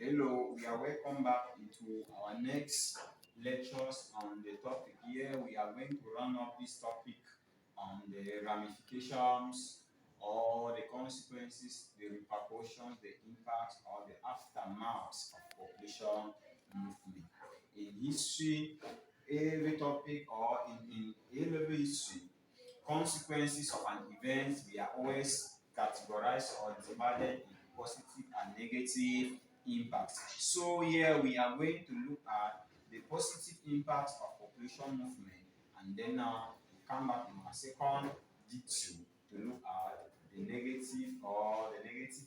Hello, we are welcome back into our next lectures on the topic. Here we are going to run up this topic on the ramifications or the consequences, the repercussions, the impacts or the aftermaths of population movement. In history, every topic or in A-level history, consequences of an event we are always categorized or divided into positive and negative impacts. So here we are going to look at the positive impacts of population movement, and then now we come back in our second D2 to look at the negative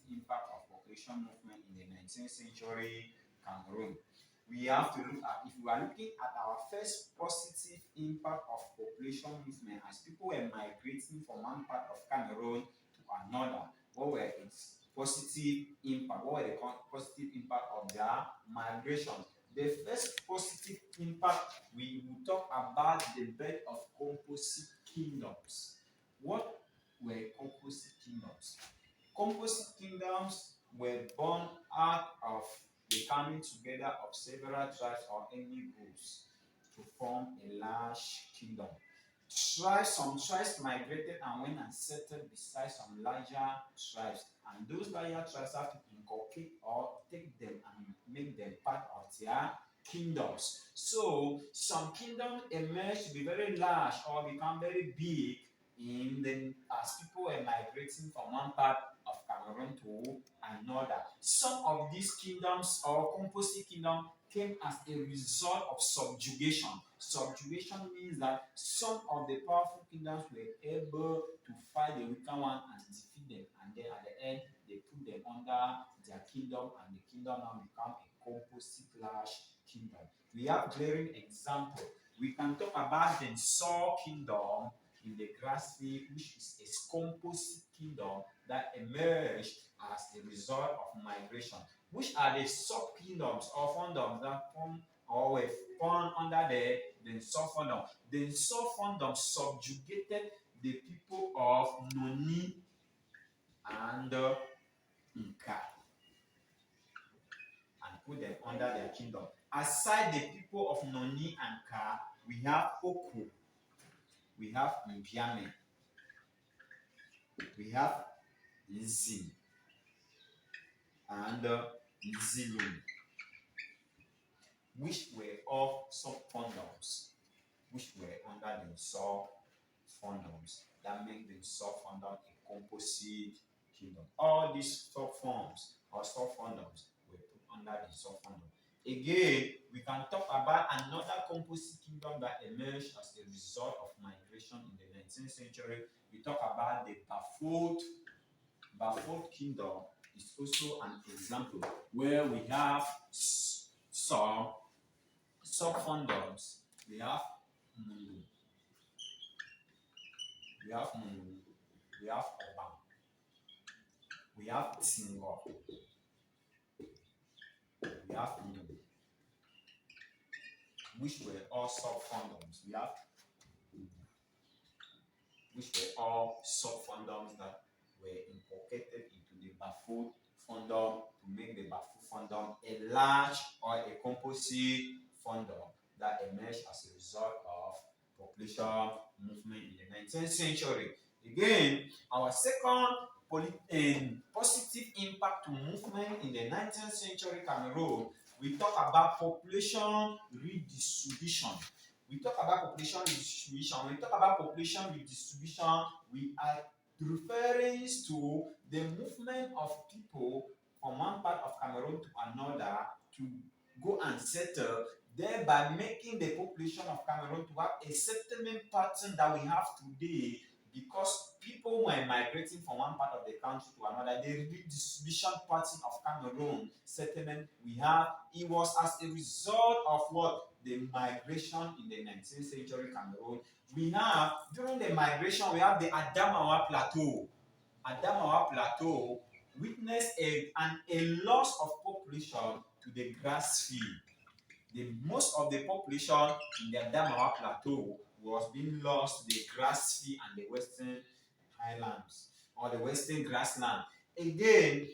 impact of population movement in the 19th century Cameroon. We have to look at, if we are looking at our first positive impact of population movement, as people were migrating from one part of Cameroon to another, what were its positive impact? What were the positive impact of their migration? The first positive impact, we will talk about the birth of composite kingdoms. What were composite kingdoms? Composite kingdoms were born out of the coming together of several tribes or ethnic groups to form a large kingdom. Some tribes migrated and went and settled beside some larger tribes, and those larger tribes have to inculcate or take them and make them part of their kingdoms. So some kingdoms emerged to be very large or become very big as people were migrating from one part of Cameroon to another. Some of these kingdoms or composite kingdom came as a result of subjugation. Subjugation means that some of the powerful kingdoms were able to fight the weaker one and defeat them, and then at the end they put them under their kingdom, and the kingdom now become a composite large kingdom. We have glaring example. We can talk about the Saw kingdom in the grass field, which is a composite kingdom that emerged as a result of migration. Which are the sub kingdoms or fondoms that form or were formed under the Sofondom? The Sofondom subjugated the people of Noni and Nka and put them under their kingdom. Aside the people of Noni and Ka, we have Oko, we have Mbiame, we have Nzim, and Nzilum, which were all sub-fondoms, which were under the sub-fondoms. That make the sub-fondom a composite kingdom. All these sub-forms or sub-fondoms were put under the sub-fondom. Again, we can talk about another composite kingdom that emerged as a result of migration in the 19th century. We talk about the Bafut. Bafut kingdom is also an example where we have some sub-fondoms. We have Mulu, we have Mulu, we have Oban, we have Tingo, we have Mulu, which were all sub-fondoms. We have which were all sub-fondoms that were inculcated into the Bafut fondom to make the Bafut fondom a large or a composite fondom that emerged as a result of population movement in the 19th century. Again, our second positive impact to movement in the 19th century Cameroon, we talk about population redistribution. We talk about population redistribution. When we talk about population redistribution, we are referring to the movement of people from one part of Cameroon to another to go and settle, thereby making the population of Cameroon to have a settlement pattern that we have today, because people were migrating from one part of the country to another. The redistribution pattern of Cameroon settlement we have, it was as a result of what? The migration in the 19th century Cameroon. We have, during the migration, we have the Adamawa Plateau. Adamawa Plateau witnessed a loss of population to the grass field. Most of the population in the Adamawa Plateau was being lost to the grass field and the western highlands or the western grassland. Again,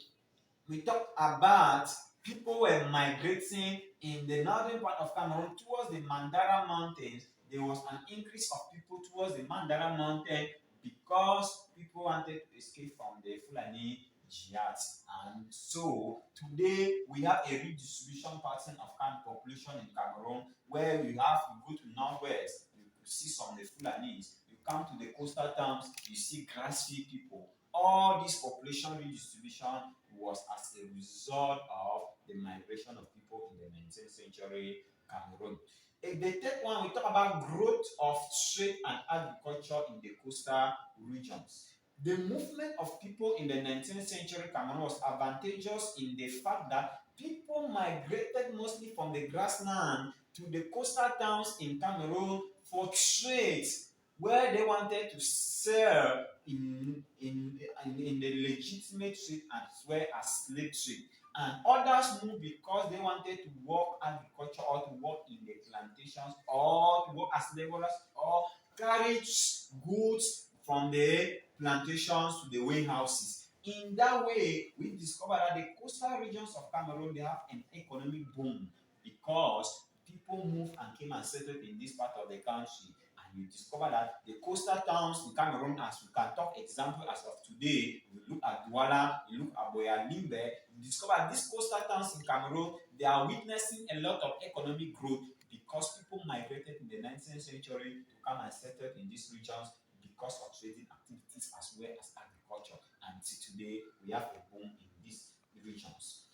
we talk about people were migrating in the northern part of Cameroon towards the Mandara Mountains. There was an increase of people towards the Mandara Mountain because people wanted to escape from the Fulani jihadists. And so today we have a redistribution pattern of population in Cameroon where you have to go to northwest, you see some of the Fulanis, you come to the coastal towns, you see grassy people. All this population redistribution was as a result of the migration of people in the 19th century Cameroon. The third one, we talk about growth of trade and agriculture in the coastal regions. The movement of people in the 19th century Cameroon was advantageous in the fact that people migrated mostly from the grassland to the coastal towns in Cameroon for trade, where they wanted to sell in the legitimate trade as well as slave trade. And others moved because they wanted to work agriculture or to work in the plantations or to work as laborers or carry goods from the plantations to the warehouses. In that way, we discovered that the coastal regions of Cameroon, they have an economic boom because people moved and came and settled in this part of the country. And you discover that the coastal towns in Cameroon, as we can talk example as of today, we look at Douala, you look at Boyalimbe, you discover these coastal towns in Cameroon, they are witnessing a lot of economic growth because people migrated in the 19th century to come and settle in these regions because of trading activities as well as agriculture. And today, we have a boom in these regions.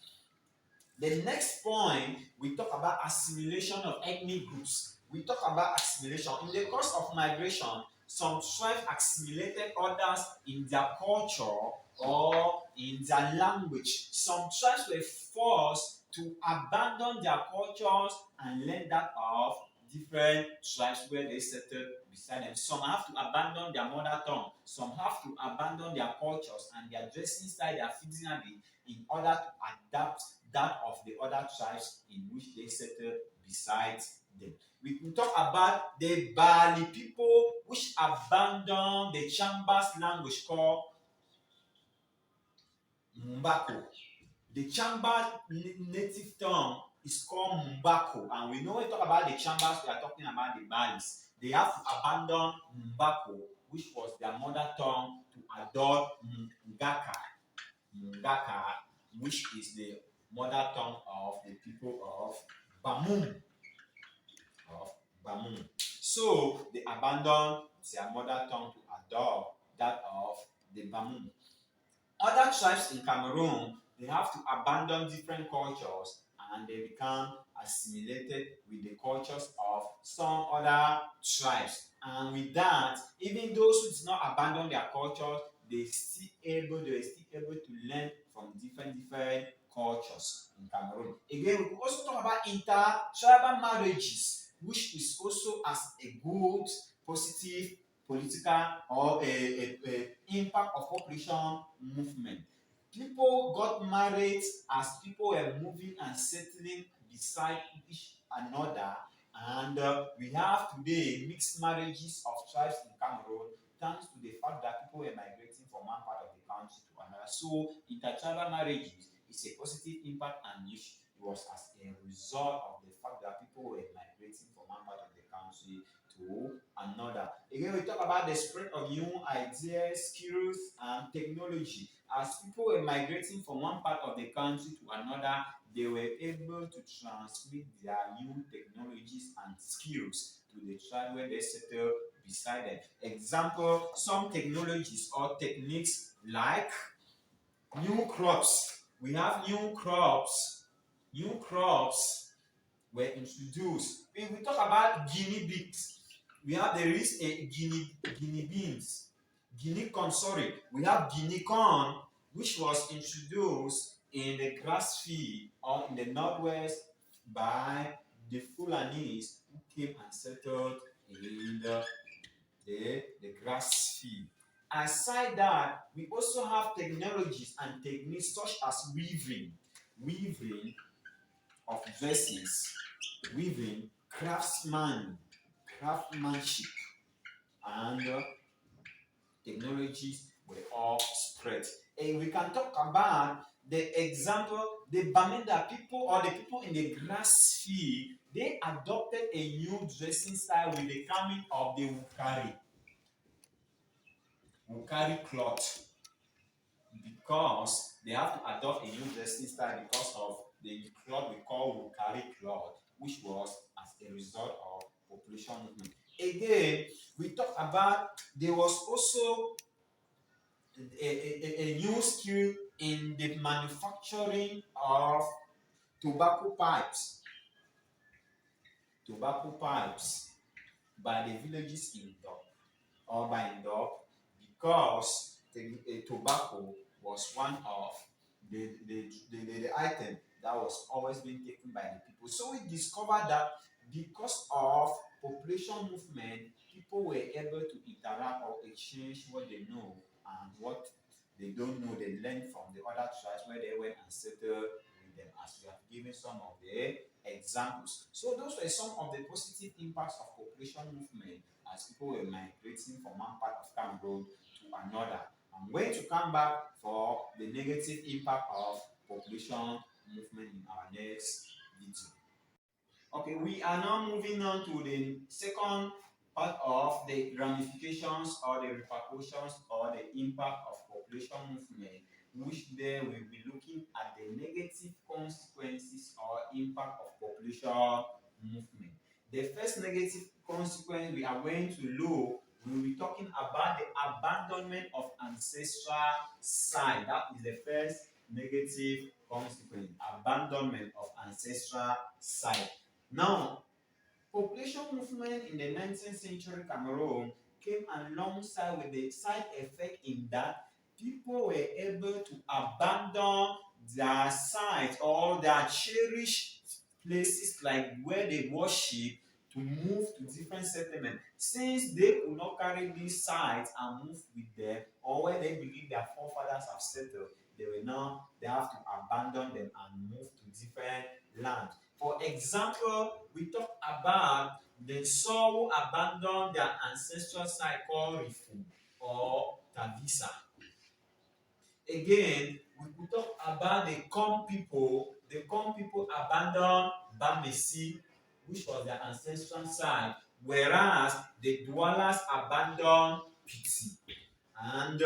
The next point, we talk about assimilation of ethnic groups. We talk about assimilation. In the course of migration, some tribes assimilated others in their culture or in their language. Some tribes were forced to abandon their cultures and learn that of different tribes where they settled beside them. Some have to abandon their mother tongue. Some have to abandon their cultures and their dressing style, their feeding habit, in order to adapt that of the other tribes in which they settle beside them. We can talk about the Bali people which abandoned the Chambas language called Mbako. The Chamba native tongue is called Mbako, and we know when we talk about the Chambas, we are talking about the Balis. They have to abandon Mbako, which was their mother tongue, to adopt Ngaka, which is the mother tongue of the people of Bamum. So they abandoned their mother tongue to adopt that of the Bamum. Other tribes in Cameroon, they have to abandon different cultures and they become assimilated with the cultures of some other tribes. And with that, even those who did not abandon their cultures, they were still able to learn from different cultures in Cameroon. Again, we could also talk about inter-tribal marriages, which is also as a good, positive political or a impact of population movement. People got married as people were moving and settling beside each another, and we have today mixed marriages of tribes in Cameroon thanks to the fact that people were migrating from one part of the country to another. So intertribal marriages is a positive impact, and which was as a result of the fact that people were migrating from one part of the country to another. Again, we talk about the spread of new ideas, skills, and technology. As people were migrating from one part of the country to another, they were able to transmit their new technologies and skills to the tribe where they settled beside them. Example, some technologies or techniques like new crops. We have new crops. New crops were introduced. If we talk about guinea pigs, there is a guinea beans, guinea corn. Sorry, we have guinea corn, which was introduced in the grass field or in the northwest by the Fulanis who came and settled in the grass field. Aside that, we also have technologies and techniques such as weaving of dresses, weaving, craftsmanship, and technologies were all spread. And we can talk about The example, the Bamenda people or the people in the grass field, they adopted a new dressing style with the coming of the Wukari cloth, because they have to adopt a new dressing style because of the cloth we call Wukari cloth, which was as a result of population movement. Again, we talk about there was also a new skill in the manufacturing of tobacco pipes, tobacco pipes by the villages in Dop or by Ndop, because tobacco was one of the item that was always being taken by the people. So we discovered that because of population movement, people were able to interact or exchange what they know and what they don't know. They learn from the other tribes where they went and settled with them, as we have given some of the examples. So those were some of the positive impacts of population movement as people were migrating from one part of Cameroon to another. I'm going to come back for the negative impact of population movement in our next video. Okay, we are now moving on to the second part of the ramifications or the repercussions or the impact of population movement, which there we will be looking at the negative consequences or impact of population movement. The first negative consequence we are going to look, we will be talking about the abandonment of ancestral site. That is the first negative consequence, abandonment of ancestral site. Now, population movement in the 19th century Cameroon came alongside with the side effect in that people were able to abandon their sites or their cherished places like where they worship to move to different settlements. Since they could not carry these sites and move with them, or where they believe their forefathers have settled, they have to abandon them and move to different lands. For example, we talk about the Saw who abandoned their ancestral site called Rifum or Tavisa. Again, we could talk about the Kom people. The Kom people abandoned Bamesi, which was their ancestral site, whereas the Doualas abandoned Piti. And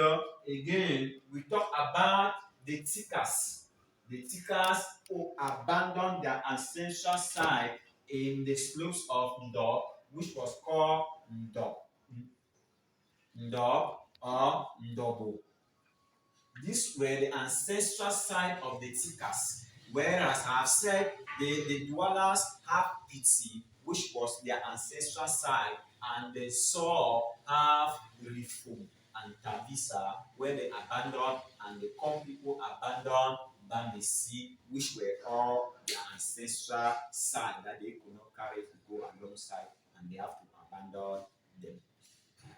again, we talk about the Tikas. The Tikas who abandoned their ancestral site in the slopes of Ndop, which was called Ndop or Ndobo. These were the ancestral side of the Tikas, whereas I have said the dwellers have Piti, which was their ancestral side, and the Saw have Rifum and Tavisa, where they abandoned, and the Kom people abandoned Bamesi, which were all their ancestral side that they could not carry to go alongside, and they have to abandon them.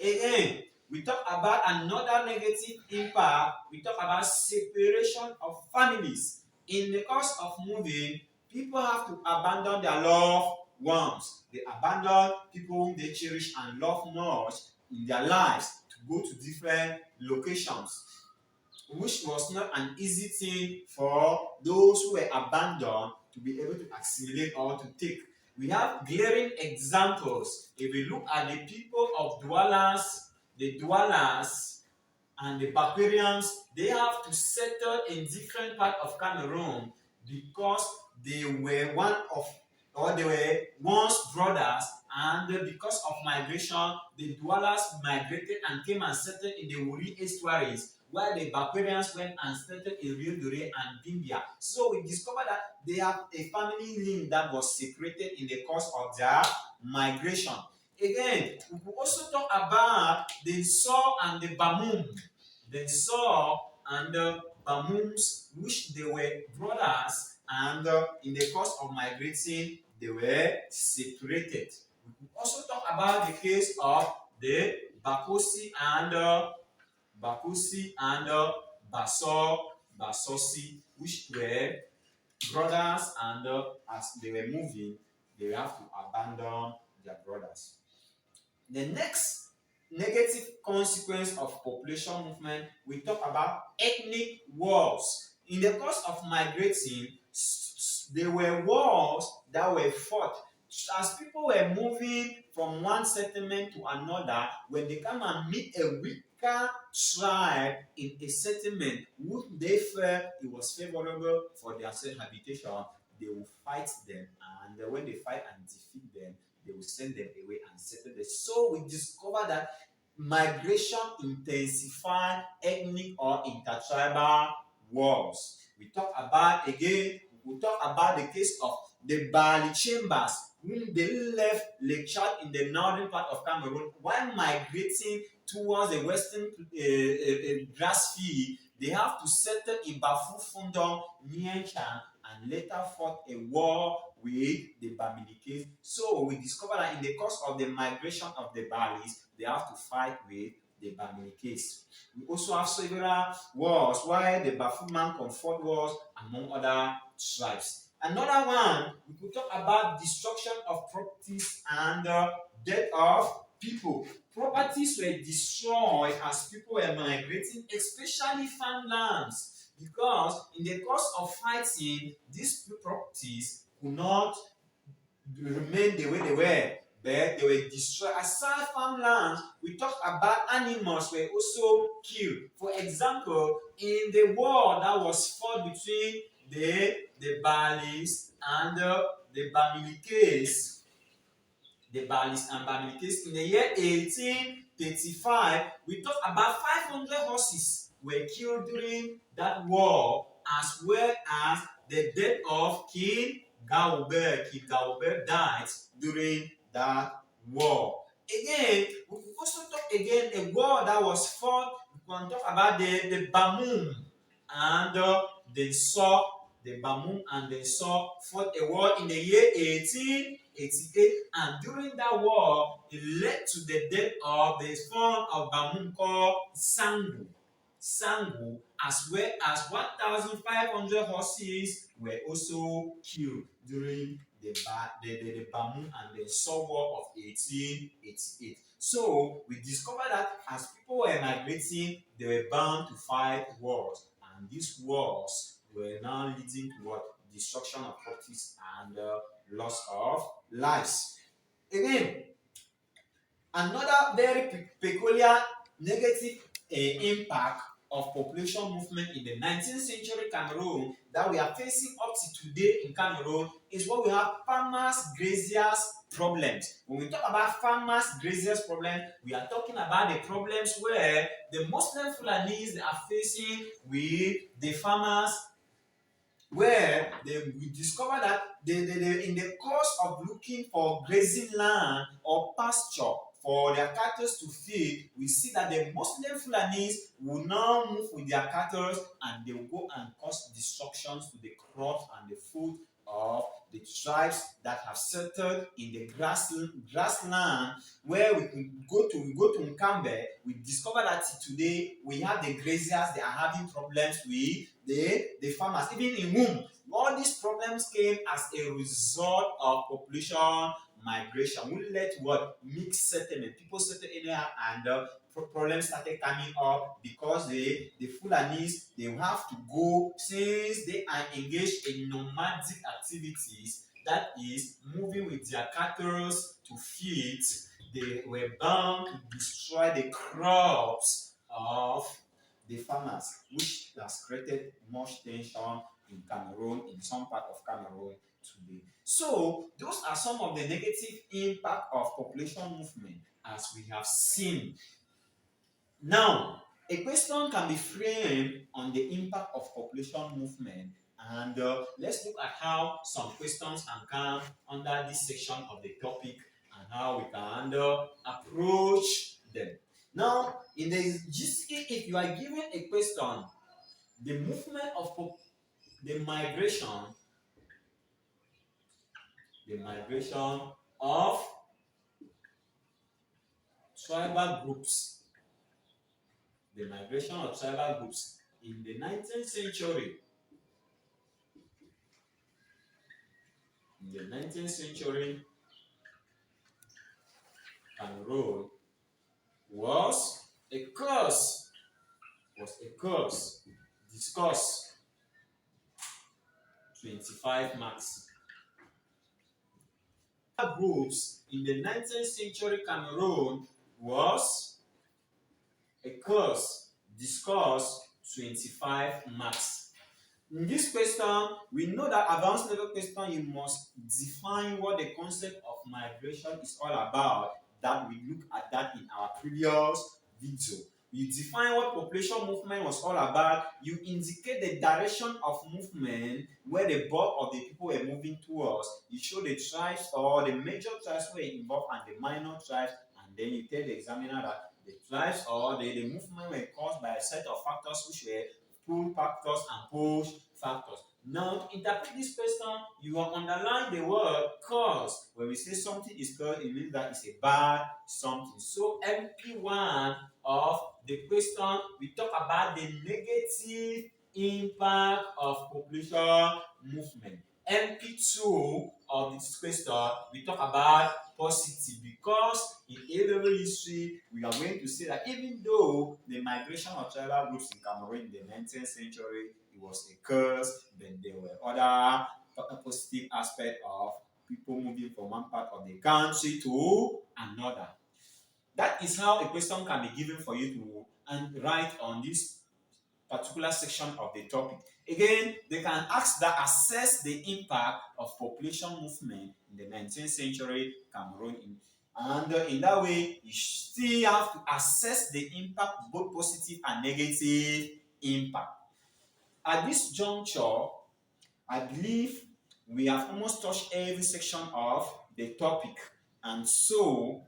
Again, we talk about another negative impact. We talk about separation of families. In the course of moving, people have to abandon their loved ones. They abandon people whom they cherish and love much in their lives to go to different locations, which was not an easy thing for those who were abandoned to be able to assimilate or to take. We have glaring examples. If we look at the people of the Doualas and the Barbarians, they have to settle in different parts of Cameroon because they were they were once brothers, and because of migration, the Doualas migrated and came and settled in the Wuri estuaries, while the Barbarians went and settled in Rio Dore and Bimbia. So we discovered that they have a family line that was separated in the course of their migration. Again, we could also talk about the Saw and the Bamum. The Saw and the Bamums, which they were brothers, and in the course of migrating, they were separated. We could also talk about the case of the Bakosi and Basosi, which were brothers, and as they were moving, they have to abandon their brothers. The next negative consequence of population movement, we talk about ethnic wars. in the course of migrating, there were wars that were fought. As people were moving from one settlement to another, when they come and meet a weaker tribe in a settlement, which they felt it was favorable for their habitation, they will fight them. And when they fight and defeat them, they will send them away and settle them. So we discover that migration intensifies ethnic or intertribal wars. We talk about the case of the Bali Chambers, whom they left Lake Chad in the northern part of Cameroon while migrating towards the western grass field. They have to settle in Bafu Fundong near Chan and later fought a war with the Bamilikes. So we discover that in the course of the migration of the Balis, they have to fight with the Bamilikes. We also have several wars why the Bafuman confront wars among other tribes. Another one, we could talk about destruction of properties and death of people. Properties were destroyed as people were migrating, especially farmlands, because in the course of fighting, these properties could not remain the way they were, but they were destroyed. Aside farmlands, we talk about animals were also killed. For example, in the war that was fought between the Balis and the Bamilikes, in the year 1835, we talk about 500 horses were killed during that war, as well as the death of King Gaubert. King Gaubert died during that war. Again, we also talk again a war that was fought. We can talk about the Bamum and the Saw. The Bamum and the Saw fought a war in the year 1888, and during that war, it led to the death of the son of Bamum called Sangu. As well as 1,500 horses were also killed during the Bamum and the Saw War of 1888. So we discovered that as people were migrating, they were bound to fight wars, and these wars were now leading to what? Destruction of properties and loss of lives. Again, another very peculiar negative impact of population movement in the 19th century Cameroon that we are facing up to today in Cameroon is what we have farmers graziers problems. When we talk about farmers graziers problems, we are talking about the problems where the Muslim Fulanis are facing with the farmers, where we discover that in the course of looking for grazing land or pasture for their cattle to feed, we see that the Muslim Fulanis will now move with their cattle and they will go and cause destructions to the crops and the food of the tribes that have settled in the grassland. Where we go to Nkambe, we discover that today we have the graziers, they are having problems with the farmers. Even in whom all these problems came as a result of population migration, which led to what? Mixed settlement. People settled in there and problems started coming up because the Fulanis, they have to go, since they are engaged in nomadic activities, that is moving with their cattle to feed, they were bound to destroy the crops of the farmers, which has created much tension in Cameroon, in some part of Cameroon today. So those are some of the negative impact of population movement as we have seen. Now, a question can be framed on the impact of population movement, and let's look at how some questions can come under this section of the topic and how we can approach them. Now, in the GCE, if you are given a question, the movement of the migration of tribal groups, in the 19th century, Cameroon was a cause discussed 25 marks. Groups in the 19th century Cameroon was a course, discourse, 25 marks. In this question, we know that advanced level question, you must define what the concept of migration is all about. That we look at that in our previous video. You define what population movement was all about. You indicate the direction of movement where the bulk of the people were moving towards. You show the tribes or the major tribes were involved and the minor tribes, and then you tell the examiner that the tribes or the movement were caused by a set of factors which were pull factors and push factors. Now, to interpret this question, you will underline the word cause. When we say something is caused, it means that it's a bad something. So, MP1 of the question, we talk about the negative impact of population movement. MP2 of this question, we talk about positive, because in A-level history, we are going to say that even though the migration of tribal groups in Cameroon in the 19th century, it was a curse, then there were other positive aspects of people moving from one part of the country to another. That is how a question can be given for you to write on this particular section of the topic. Again, they can ask that assess the impact of population movement in the 19th century Cameroon. And in that way, you still have to assess the impact, both positive and negative impact. At this juncture, I believe we have almost touched every section of the topic. And so,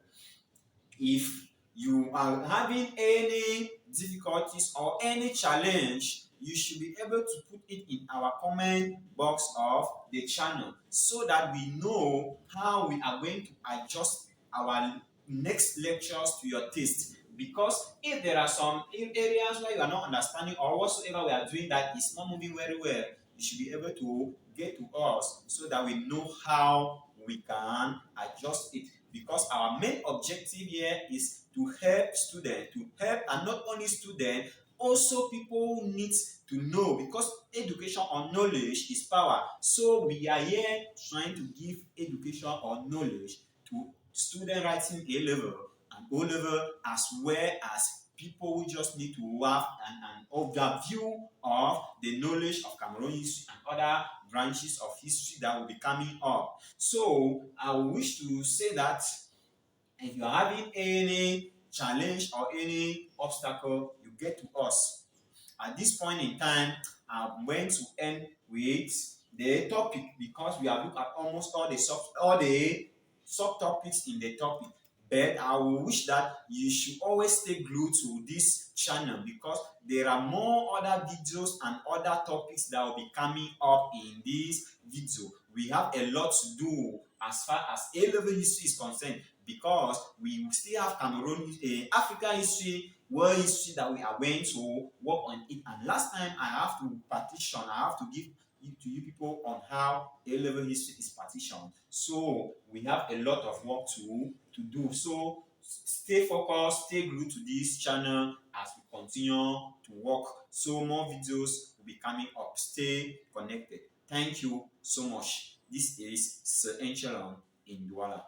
if you are having any difficulties or any challenge, you should be able to put it in our comment box of the channel so that we know how we are going to adjust our next lectures to your taste. Because if there are some areas where you are not understanding or whatsoever we are doing that is not moving very well, you should be able to get to us so that we know how we can adjust it. Because our main objective here is to help students, and not only students, also people who need to know, because education or knowledge is power. So we are here trying to give education or knowledge to students writing A-level and O-level, as well as people who just need to have an overview of the knowledge of Cameroon history and other branches of history that will be coming up. So I wish to say that if you are having any challenge or any obstacle, you get to us. At this point in time, I'm going to end with the topic, because we have looked at almost all the subtopics in the topic. But I will wish that you should always stay glued to this channel, because there are more other videos and other topics that will be coming up in this video. We have a lot to do as far as A-level history is concerned, because we still have Cameroon, Africa history, world history that we are going to work on it. And last time I have to give it to you people on how A-level history is partitioned. So we have a lot of work to do. So stay focused, stay glued to this channel as we continue to work. So more videos will be coming up. Stay connected. Thank you so much. This is Sir Enchelon in Douala.